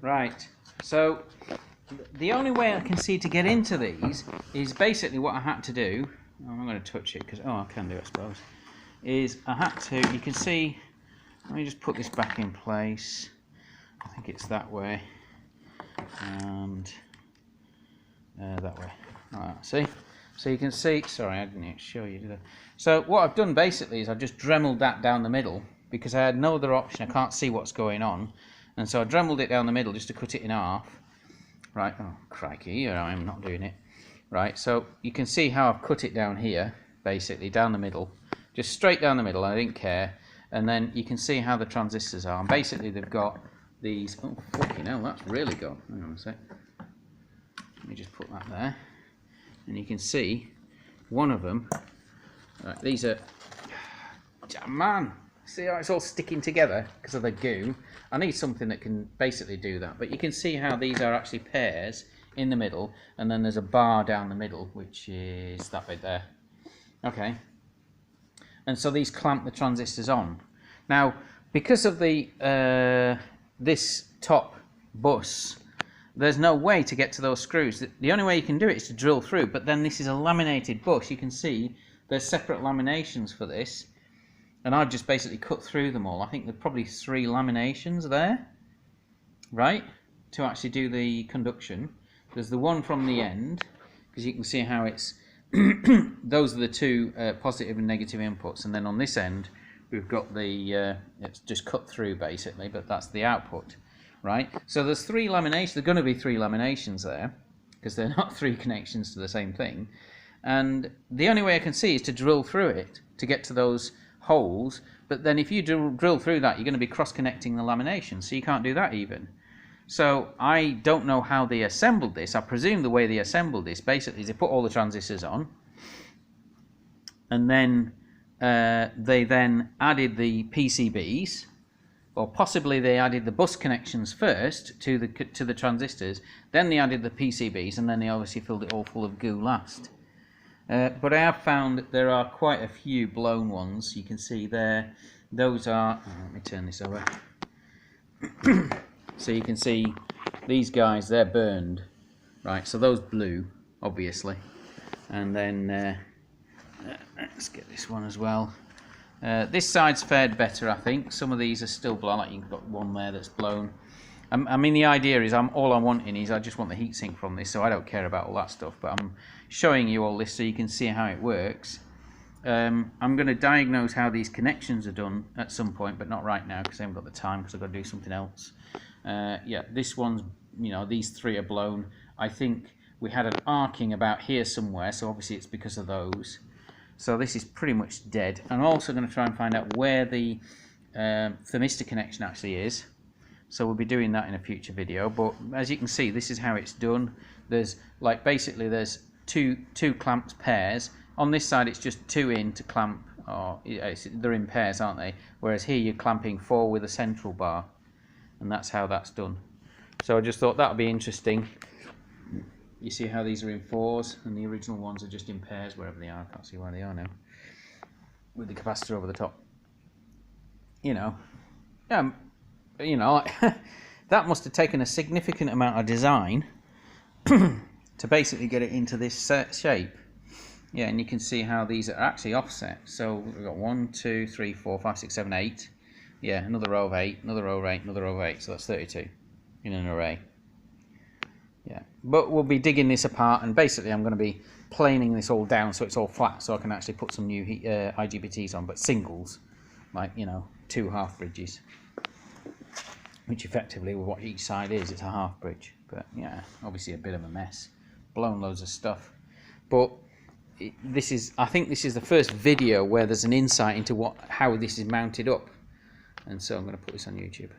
Right, so the only way I can see to get into these is basically what I had to do. I'm not going to touch it because, oh, I can do it, I suppose. Is I had to, you can see, let me just put this back in place. I think it's that way and that way. See? So you can see, sorry, I didn't show you, did I? So what I've done basically is I've just dremeled that down the middle because I had no other option. I can't see what's going on. And so I dremeled it down the middle just to cut it in half. Right, oh crikey, here I am not doing it. Right, so you can see how I've cut it down here, basically, down the middle. Just straight down the middle, I didn't care. And then you can see how the transistors are. And basically they've got these, oh fucking hell, that's really gone. Hang on a sec. Let me just put that there. And you can see one of them, right, these are, man, see how it's all sticking together because of the goo. I need something that can basically do that, but you can see how these are actually pairs in the middle, and then there's a bar down the middle, which is that bit there. Okay, and so these clamp the transistors on. Now, because of the this top bus, there's no way to get to those screws. The only way you can do it is to drill through, but then this is a laminated bus. You can see there's separate laminations for this, and I've just basically cut through them all. I think there's probably 3 laminations there, right, to actually do the conduction. There's the one from the end, because you can see how it's, those are the 2 positive and negative inputs, and then on this end, we've got the, it's just cut through basically, but that's the output. Right, so there's 3 laminations. There're going to be 3 laminations there because they're not 3 connections to the same thing. And the only way I can see is to drill through it to get to those holes. But then if you drill through that, you're going to be cross-connecting the laminations, so you can't do that even. So I don't know how they assembled this. I presume the way they assembled this basically is they put all the transistors on, and then they then added the PCBs. Or possibly they added the bus connections first to the transistors, then they added the PCBs, and then they obviously filled it all full of goo last. But I have found that there are quite a few blown ones. You can see there, those are, let me turn this over. So you can see these guys, they're burned, right? So those blew, obviously. And then, let's get this one as well. This side's fared better, I think. Some of these are still blown, like you've got one there that's blown. I mean, the idea is all I'm wanting is I just want the heatsink from this, so I don't care about all that stuff. But I'm showing you all this so you can see how it works. I'm going to diagnose how these connections are done at some point, but not right now because I haven't got the time because I've got to do something else. Yeah, this one's, you know, these 3 are blown. I think we had an arcing about here somewhere, so obviously it's because of those. So this is pretty much dead. I'm also going to try and find out where the thermistor connection actually is. So we'll be doing that in a future video. But as you can see, this is how it's done. There's like basically there's two clamps pairs. On this side, it's just 2 in to clamp. Or they're in pairs, aren't they? Whereas here you're clamping 4 with a central bar, and that's how that's done. So I just thought that would be interesting. You see how these are in 4s, and the original ones are just in pairs wherever they are. I can't see where they are now. With the capacitor over the top. You know, that must have taken a significant amount of design to basically get it into this shape. Yeah, and you can see how these are actually offset. So we've got 1, 2, 3, 4, 5, 6, 7, 8. Yeah, another row of 8, another row of 8, another row of 8. So that's 32 in an array. Yeah, but we'll be digging this apart, and basically I'm going to be planing this all down so it's all flat, so I can actually put some new IGBTs on, but singles, like, you know, 2 half bridges, which effectively with what each side is, it's a half bridge. But yeah, obviously a bit of a mess, blown loads of stuff. But I think this is the first video where there's an insight into how this is mounted up, and so I'm going to put this on YouTube.